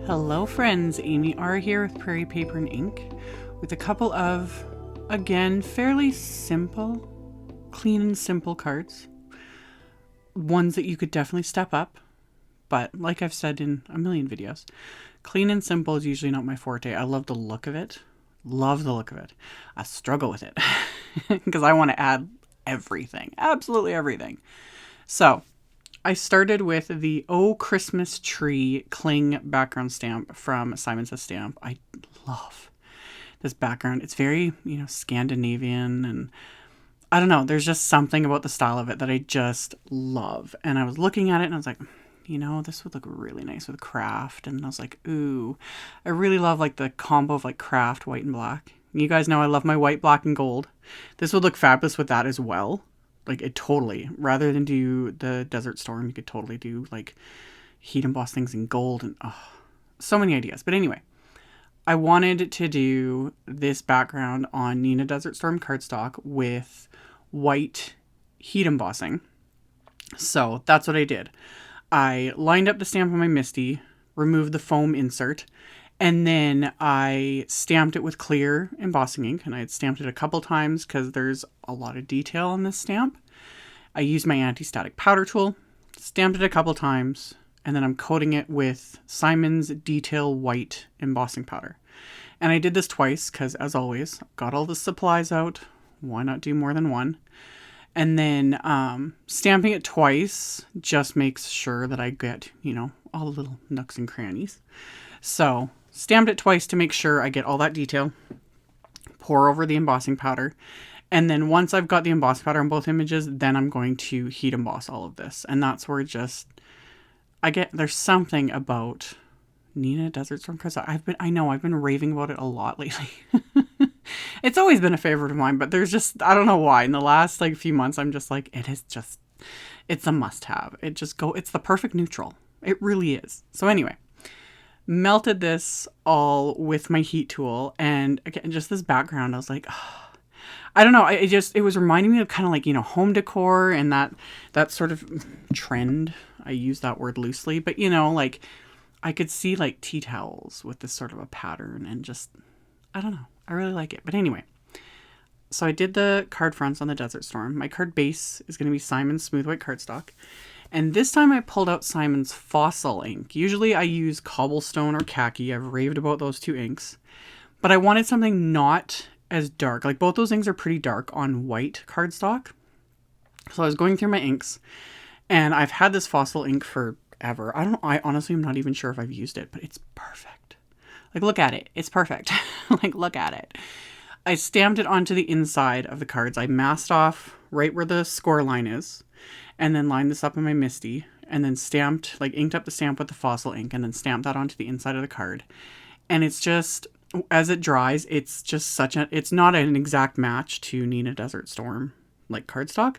Hello friends, AmyR here with Prairie Paper and Ink with a couple of, again, fairly simple, clean and simple cards. Ones that you could definitely step up, but like I've said in a million videos, clean and simple is usually not my forte. I love the look of it. Love the look of it. I struggle with it because I want to add everything, absolutely everything. So I started with the Oh Christmas Tree Cling background stamp from Simon Says Stamp. I love this background. It's very, Scandinavian, and I don't know, there's just something about the style of it that I just love. And I was looking at it and I was like, this would look really nice with craft. And I was like, ooh, I really love like the combo of like craft, white and black. You guys know I love my white, black, and gold. This would look fabulous with that as well. Like it totally, rather than do the Desert Storm, you could totally do like heat emboss things in gold and so many ideas. But anyway, I wanted to do this background on Neenah Desert Storm cardstock with white heat embossing. So that's what I did. I lined up the stamp on my MISTI, removed the foam insert, and then I stamped it with clear embossing ink, and I had stamped it a couple times because there's a lot of detail on this stamp. I used my anti-static powder tool, stamped it a couple times, and then I'm coating it with Simon's Detail White embossing powder. And I did this twice because, as always, got all the supplies out. Why not do more than one? And then stamping it twice just makes sure that I get, all the little nooks and crannies. So stamped it twice to make sure I get all that detail, pour over the embossing powder, and then once I've got the embossing powder on both images, then I'm going to heat emboss all of this. And that's where there's something about Neenah Desert Storm cardstock. I've been raving about it a lot lately. It's always been a favorite of mine, but there's just, I don't know why. In the last few months, I'm just like, it's a must have. It's the perfect neutral. It really is. So anyway, melted this all with my heat tool, and again, just this background, I was like, I don't know, it was reminding me of kind of like, home decor and that sort of trend. I use that word loosely, but I could see like tea towels with this sort of a pattern, and just, I don't know, I really like it. But anyway, so I did the card fronts on the Desert Storm. My card base is going to be Simon's Smooth White cardstock. And this time I pulled out Simon's Fossil ink. Usually I use Cobblestone or Khaki. I've raved about those two inks. But I wanted something not as dark. Like both those inks are pretty dark on white cardstock. So I was going through my inks, and I've had this Fossil ink forever. I honestly am not even sure if I've used it, but it's perfect. Like, look at it. It's perfect. Like, look at it. I stamped it onto the inside of the cards. I masked off right where the score line is, and then lined this up in my MISTI, and then inked up the stamp with the Fossil ink, and then stamped that onto the inside of the card. And it's just, as it dries, it's just it's not an exact match to Neenah Desert Storm, like cardstock,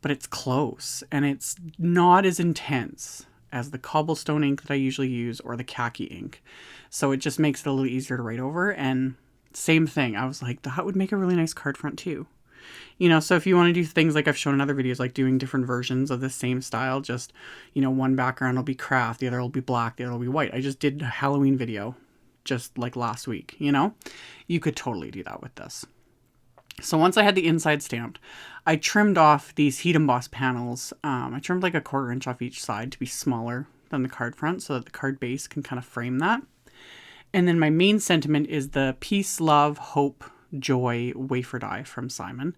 but it's close, and it's not as intense as the Cobblestone ink that I usually use or the Khaki ink. So it just makes it a little easier to write over. And same thing, I was like, that would make a really nice card front too. So if you want to do things like I've shown in other videos, like doing different versions of the same style, just, one background will be craft, the other will be black, the other will be white. I just did a Halloween video just like last week, you could totally do that with this. So once I had the inside stamped, I trimmed off these heat emboss panels. I trimmed like a 1/4 inch off each side to be smaller than the card front so that the card base can kind of frame that. And then my main sentiment is the Peace, Love, Hope, Joy wafer die from Simon.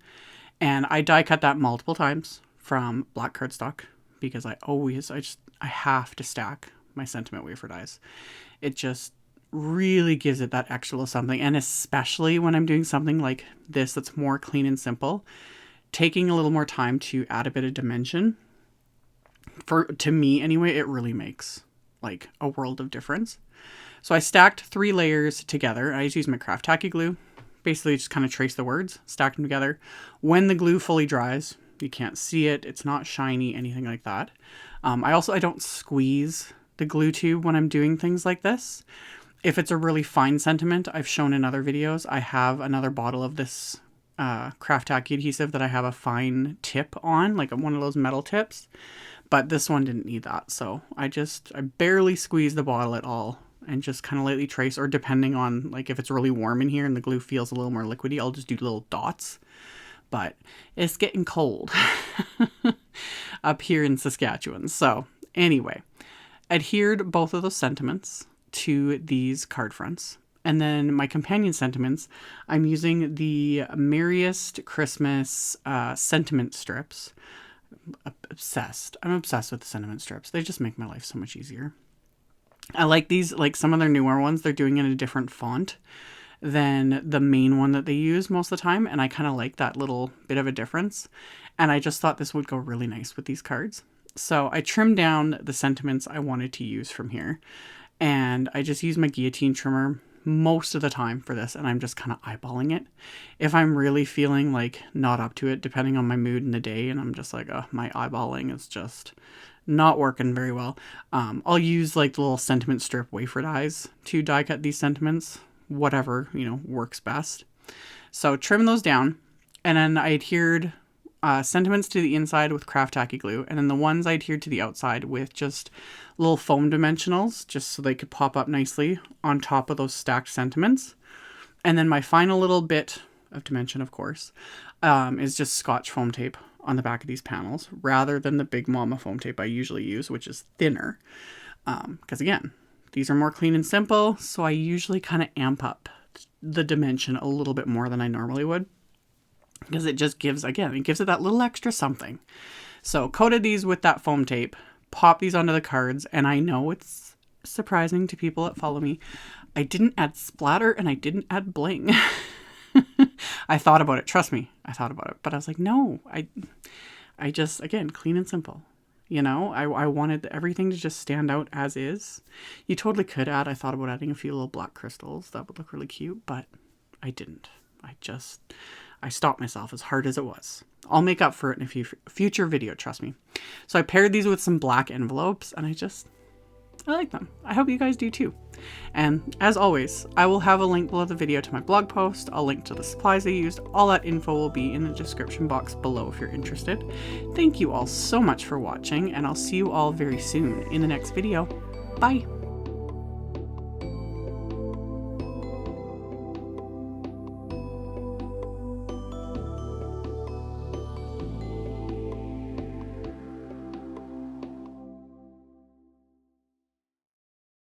And I die cut that multiple times from black cardstock because I have to stack my sentiment wafer dies. It just really gives it that extra little something. And especially when I'm doing something like this that's more clean and simple, taking a little more time to add a bit of dimension, to me anyway, it really makes like a world of difference. So I stacked 3 layers together. I just used my craft tacky glue. Basically just kind of trace the words, stack them together. When the glue fully dries, you can't see it, it's not shiny, anything like that. I don't squeeze the glue tube when I'm doing things like this. If it's a really fine sentiment, I've shown in other videos, I have another bottle of this craft tacky adhesive that I have a fine tip on, like one of those metal tips. But this one didn't need that, so I barely squeezed the bottle at all. and just kind of lightly trace, or depending on like if it's really warm in here and the glue feels a little more liquidy, I'll just do little dots. But it's getting cold up here in Saskatchewan. So anyway, adhered both of those sentiments to these card fronts. And then my companion sentiments, I'm using the MERRIEST Christmas sentiment strips. I'm obsessed with the sentiment strips. They just make my life so much easier. I like these, like some of their newer ones, they're doing it in a different font than the main one that they use most of the time. And I kind of like that little bit of a difference. And I just thought this would go really nice with these cards. So I trimmed down the sentiments I wanted to use from here. And I just use my guillotine trimmer most of the time for this, and I'm just kind of eyeballing it. If I'm really feeling like not up to it, depending on my mood in the day, and I'm just like, oh, my eyeballing is just not working very well, I'll use like the little sentiment strip wafer dies to die cut these sentiments, whatever, you know, works best. So trim those down, and then I adhered sentiments to the inside with craft tacky glue, and then the ones I adhered to the outside with just little foam dimensionals, just so they could pop up nicely on top of those stacked sentiments. And then my final little bit of dimension, of course, is just Scotch foam tape on the back of these panels, rather than the Big Mama foam tape I usually use, which is thinner. Because again, these are more clean and simple, so I usually kind of amp up the dimension a little bit more than I normally would, because it just gives, again, it gives it that little extra something. So coated these with that foam tape, pop these onto the cards, and I know it's surprising to people that follow me, I didn't add splatter and I didn't add bling. I thought about it, trust me, I thought about it, but I was like, no, I just, again, clean and simple. You know, I wanted everything to just stand out as is. You totally could add, I thought about adding a few little black crystals, that would look really cute, but I didn't. I stopped myself as hard as it was. I'll make up for it in a future video, trust me. So I paired these with some black envelopes, and I like them. I hope you guys do too. And as always, I will have a link below the video to my blog post. I'll link to the supplies I used. All that info will be in the description box below if you're interested. Thank you all so much for watching, and I'll see you all very soon in the next video. Bye!